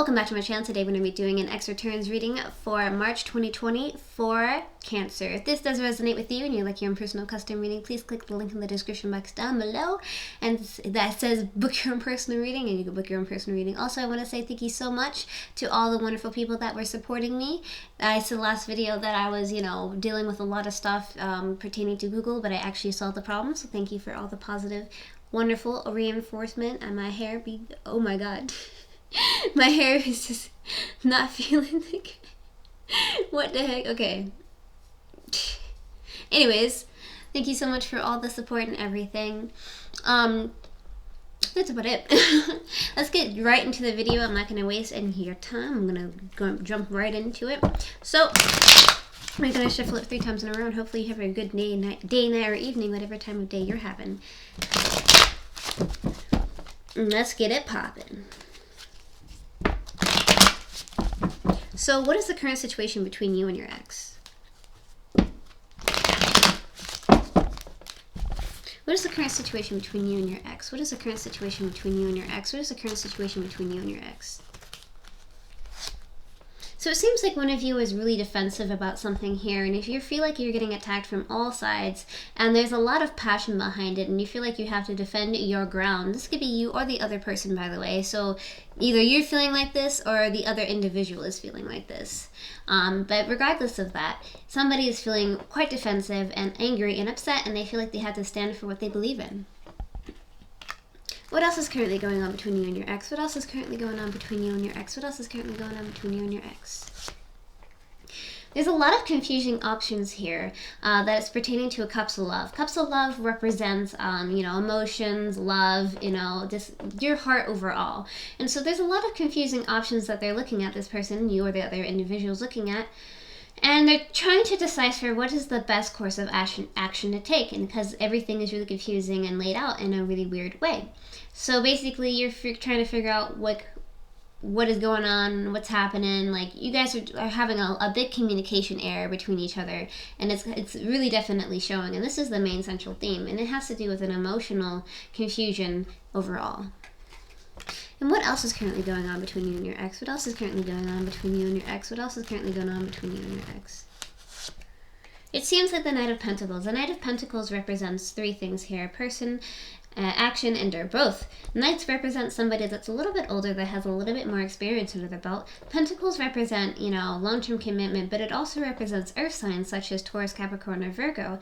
welcome back to my channel. Today we're going to be doing an X returns reading for March 2020 for Cancer. If this does resonate with you and you like your own personal custom reading, please click the link in the description box down below and that says book your own personal reading, and you can book your own personal reading. Also, I want to say thank you so much to all the wonderful people that were supporting me. I said last video that I was, dealing with a lot of stuff pertaining to Google, but I actually solved the problem, so thank you for all the positive, wonderful reinforcement. And my hair oh my god. My hair is just not feeling like what the heck. Okay, anyways, thank you so much for all the support and everything. That's about it. Let's get right into the video. I'm not going to waste any of your time. I'm going to jump right into it. So we're going to shuffle it 3 times in a row, and hopefully you have a good day, night, or evening, whatever time of day you're having. Let's get it popping. So what is the current situation between you and your ex? What is the current situation between you and your ex? What is the current situation between you and your ex? What is the current situation between you and your ex? So it seems like one of you is really defensive about something here, and if you feel like you're getting attacked from all sides, and there's a lot of passion behind it, and you feel like you have to defend your ground. This could be you or the other person, by the way. So either you're feeling like this or the other individual is feeling like this. But regardless of that, somebody is feeling quite defensive and angry and upset, and they feel like they have to stand for what they believe in. What else is currently going on between you and your ex? What else is currently going on between you and your ex? What else is currently going on between you and your ex? There's a lot of confusing options here that is pertaining to a Cups of Love. Cups of Love represents, emotions, love, just your heart overall. And so there's a lot of confusing options that they're looking at, this person, you or the other individuals looking at. And they're trying to decipher what is the best course of action to take, and because everything is really confusing and laid out in a really weird way. So basically, you're trying to figure out what is going on, what's happening. Like, you guys are having a big communication error between each other, and it's really definitely showing. And this is the main central theme, and it has to do with an emotional confusion overall. And what else is currently going on between you and your ex? What else is currently going on between you and your ex? What else is currently going on between you and your ex? It seems like the Knight of Pentacles. The Knight of Pentacles represents 3 things here: person, action, and or both. Knights represent somebody that's a little bit older, that has a little bit more experience under their belt. Pentacles represent, long-term commitment, but it also represents earth signs such as Taurus, Capricorn, or Virgo.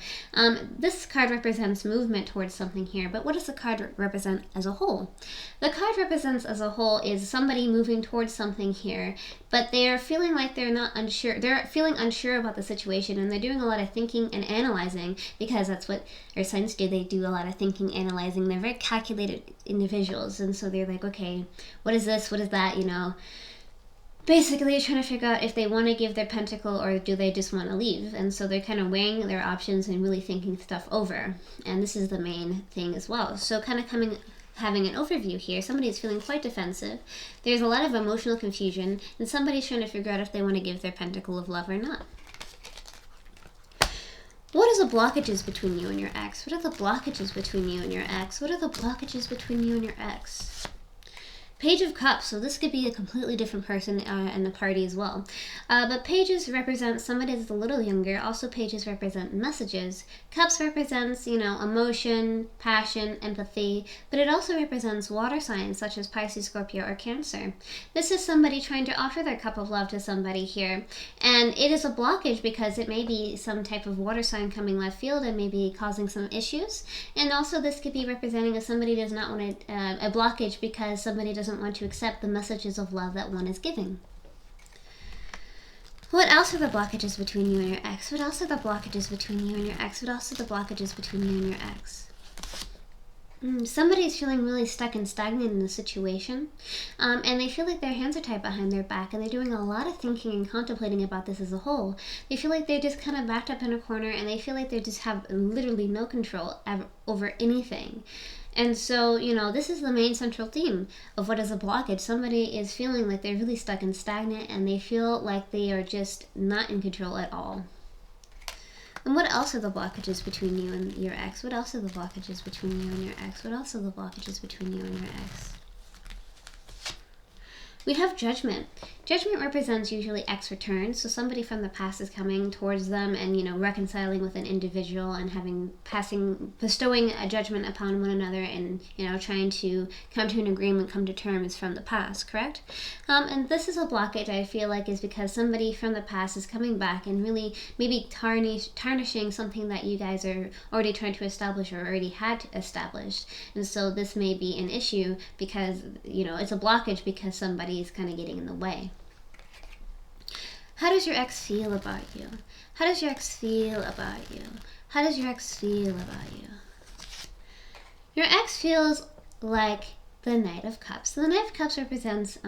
This card represents movement towards something here, but what does the card represent as a whole? The card represents as a whole is somebody moving towards something here, but they're feeling like they're not unsure. They're feeling unsure about the situation, and they're doing a lot of thinking and analyzing, because that's what earth signs do. They do a lot of thinking, analyzing. They're very calculated individuals, and so they're like, okay, what is this, what is that, basically they're trying to figure out if they want to give their pentacle or do they just want to leave. And so they're kind of weighing their options and really thinking stuff over, and this is the main thing as well. So kind of having an overview here, somebody's feeling quite defensive, there's a lot of emotional confusion, and somebody's trying to figure out if they want to give their pentacle of love or not. What are the blockages between you and your ex? What are the blockages between you and your ex? What are the blockages between you and your ex? Page of Cups, so this could be a completely different person in the party as well. But pages represent somebody that's a little younger. Also, pages represent messages. Cups represents, emotion, passion, empathy, but it also represents water signs such as Pisces, Scorpio, or Cancer. This is somebody trying to offer their cup of love to somebody here, and it is a blockage because it may be some type of water sign coming left field and maybe causing some issues. And also, this could be representing if somebody does not want a blockage because somebody doesn't want to accept the messages of love that one is giving. What else are the blockages between you and your ex? What else are the blockages between you and your ex? What else are the blockages between you and your ex? Somebody's feeling really stuck and stagnant in the situation, and they feel like their hands are tied behind their back, and they're doing a lot of thinking and contemplating about this as a whole. They feel like they're just kind of backed up in a corner, and they feel like they just have literally no control over anything. And so, this is the main central theme of what is a blockage. Somebody is feeling like they're really stuck and stagnant, and they feel like they are just not in control at all. And what else are the blockages between you and your ex? What else are the blockages between you and your ex? What else are the blockages between you and your ex? We have Judgment. Judgment represents usually ex returns, so somebody from the past is coming towards them and, you know, reconciling with an individual and bestowing a judgment upon one another and, you know, trying to come to an agreement, come to terms from the past, correct? And this is a blockage, I feel like, is because somebody from the past is coming back and really maybe tarnishing something that you guys are already trying to establish or already had established. And so this may be an issue because, you know, it's a blockage because somebody is kind of getting in the way. How does your ex feel about you? How does your ex feel about you? How does your ex feel about you? Your ex feels like the Knight of Cups. So the Knight of Cups represents,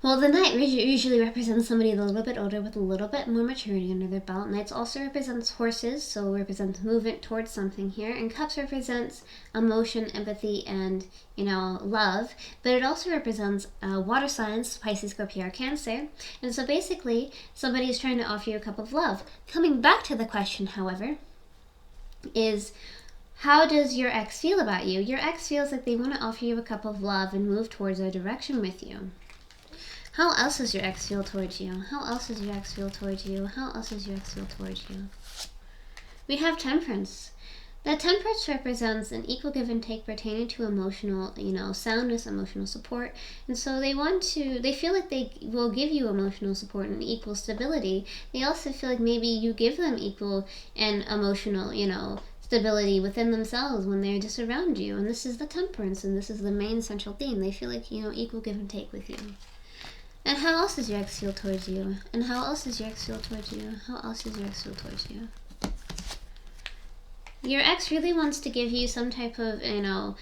well, the Knight usually represents somebody a little bit older with a little bit more maturity under their belt. Knights also represents horses, so represents movement towards something here. And Cups represents emotion, empathy, and, you know, love. But it also represents water signs, Pisces, Scorpio, or Cancer. And so basically, somebody is trying to offer you a cup of love. Coming back to the question, however, is how does your ex feel about you? Your ex feels like they want to offer you a cup of love and move towards a direction with you. How else does your ex feel towards you? How else does your ex feel towards you? How else does your ex feel towards you? We have Temperance. The Temperance represents an equal give and take pertaining to emotional, you know, soundness, emotional support. And so they feel like they will give you emotional support and equal stability. They also feel like maybe you give them equal and emotional, you know, stability within themselves when they're just around you. And this is the Temperance, and this is the main central theme. They feel like, you know, equal give and take with you. And how else does your ex feel towards you? And how else does your ex feel towards you? How else does your ex feel towards you? Your ex really wants to give you some type of, you know,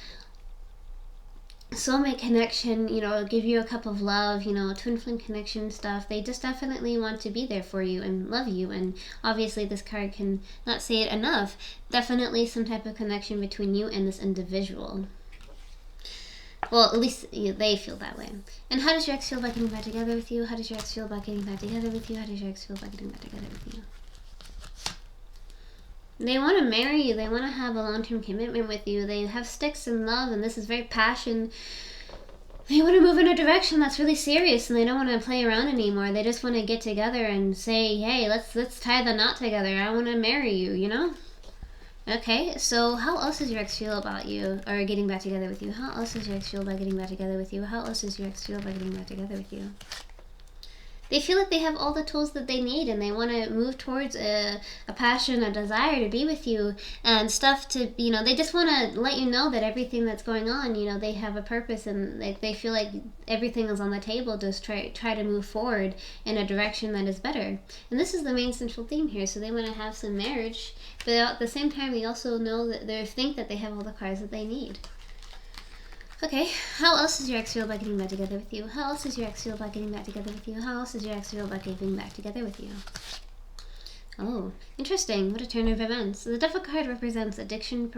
soulmate connection, you know, give you a cup of love, you know, twin flame connection stuff. They just definitely want to be there for you and love you. And obviously this card can not say it enough. Definitely some type of connection between you and this individual. Well, at least they feel that way. And how does your ex feel about getting back together with you? How does your ex feel about getting back together with you? How does your ex feel about getting back together with you? They want to marry you. They want to have a long-term commitment with you. They have sticks in love, and this is very passion. They want to move in a direction that's really serious, and they don't want to play around anymore. They just want to get together and say, hey, let's tie the knot together. I want to marry you, you know? Okay, so how else does your ex feel about you, or getting back together with you? How else does your ex feel about getting back together with you? How else does your ex feel about getting back together with you? They feel like they have all the tools that they need, and they want to move towards a passion, a desire to be with you, and stuff to, you know, they just want to let you know that everything that's going on, you know, they have a purpose, and they feel like everything is on the table, just try to move forward in a direction that is better. And this is the main central theme here, so they want to have some marriage, but at the same time, they also know that they think that they have all the cards that they need. Okay, how else does your ex feel about getting back together with you? How else does your ex feel about getting back together with you? How else does your ex feel about getting back together with you? Oh, interesting. What a turn of events. The Devil card represents addiction,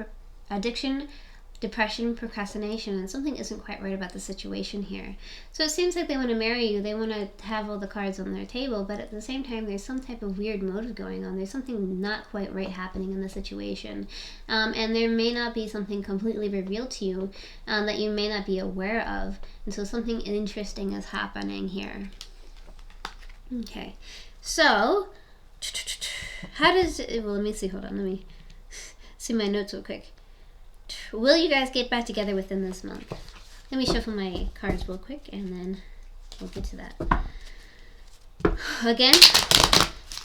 depression, procrastination, and something isn't quite right about the situation here. So it seems like they want to marry you. They want to have all the cards on their table, but at the same time, there's some type of weird motive going on. There's something not quite right happening in the situation. And there may not be something completely revealed to you that you may not be aware of. And so something interesting is happening here. Okay, so how does it, well, let me see, hold on, let me see my notes real quick. Will you guys get back together within this month? Let me shuffle my cards real quick, and then we'll get to that. Again,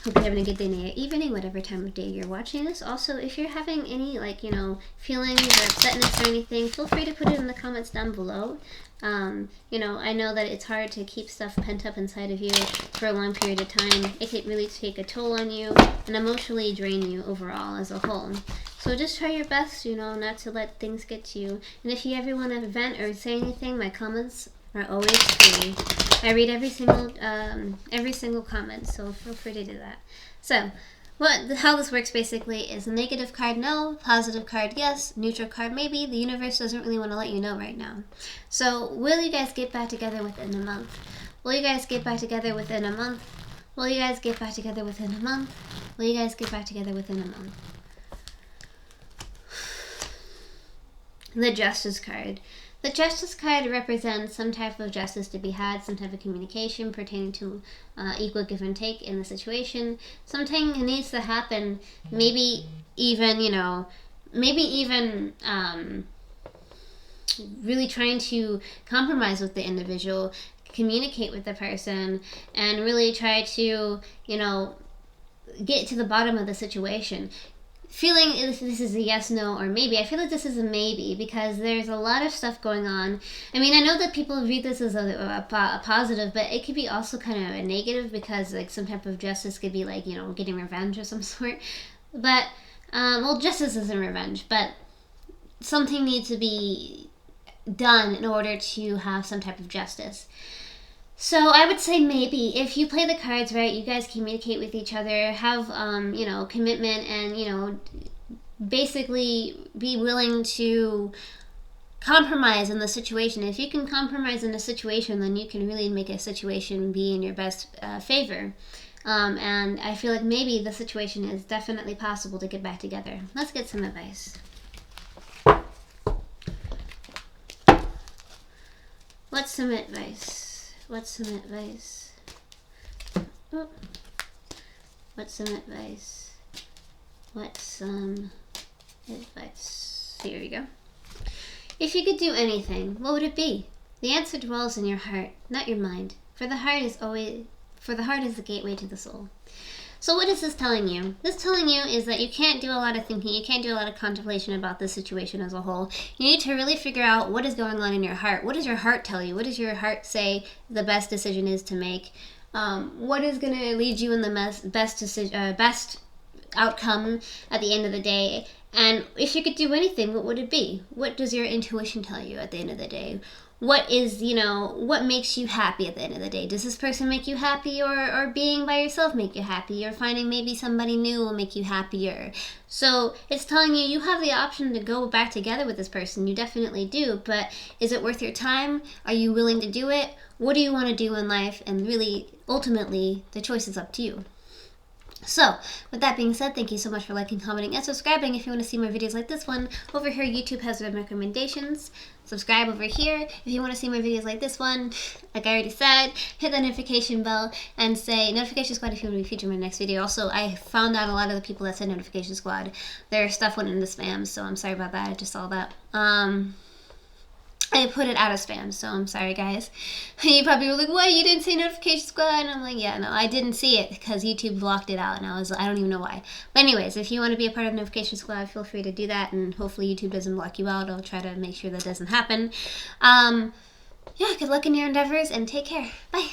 hope you're having a good day, night, or evening, whatever time of day you're watching this. Also, if you're having any, like, you know, feelings or upsetness or anything, feel free to put it in the comments down below. You know, I know that it's hard to keep stuff pent up inside of you for a long period of time. It can really take a toll on you and emotionally drain you overall as a whole. So just try your best, you know, not to let things get to you. And if you ever want to vent or say anything, my comments are always free. I read every single comment, so feel free to do that. So, how this works basically is a negative card, no. Positive card, yes. Neutral card, maybe. The universe doesn't really want to let you know right now. So, will you guys get back together within a month? Will you guys get back together within a month? Will you guys get back together within a month? Will you guys get back together within a month? The Justice card. The Justice card represents some type of justice to be had, some type of communication pertaining to equal give and take in the situation. Something needs to happen, maybe even, really trying to compromise with the individual, communicate with the person, and really try to, get to the bottom of the situation. Feeling if this is a yes, no, or maybe. I feel like this is a maybe because there's a lot of stuff going on. I mean, I know that people read this as a positive, but it could be also kind of a negative because like some type of justice could be like, getting revenge of some sort. But, justice isn't revenge, but something needs to be done in order to have some type of justice. So I would say maybe if you play the cards right, you guys communicate with each other, have commitment, and basically be willing to compromise in the situation. If you can compromise in a situation, then you can really make a situation be in your best favor. And I feel like maybe the situation is definitely possible to get back together. Let's get some advice. What's some advice? What's some advice? Oh. What's some advice? What's some advice? Here we go. If you could do anything, what would it be? The answer dwells in your heart, not your mind. For the heart is the gateway to the soul. So what is this telling you? This telling you is that you can't do a lot of thinking, you can't do a lot of contemplation about this situation as a whole. You need to really figure out what is going on in your heart. What does your heart tell you? What does your heart say the best decision is to make? What is going to lead you in the best outcome at the end of the day? And if you could do anything, what would it be? What does your intuition tell you at the end of the day? What is, what makes you happy at the end of the day? Does this person make you happy, or being by yourself make you happy, or finding maybe somebody new will make you happier? So it's telling you have the option to go back together with this person. You definitely do, but is it worth your time? Are you willing to do it? What do you want to do in life? And really, ultimately, the choice is up to you. So, with that being said, thank you so much for liking, commenting, and subscribing. If you want to see more videos like this one, over here YouTube has web recommendations. Subscribe over here. If you want to see more videos like this one, like I already said, hit the notification bell and say Notification Squad if you want to be featured in my next video. Also, I found out a lot of the people that said Notification Squad, their stuff went into spam, so I'm sorry about that. I just saw that. I put it out of spam, so I'm sorry, guys. You probably were like, what, you didn't say Notification Squad? And I'm like, yeah, no, I didn't see it because YouTube blocked it out, and I don't even know why. But anyways, if you want to be a part of Notification Squad, feel free to do that, and hopefully YouTube doesn't block you out. I'll try to make sure that doesn't happen. Yeah, good luck in your endeavors, and take care. Bye.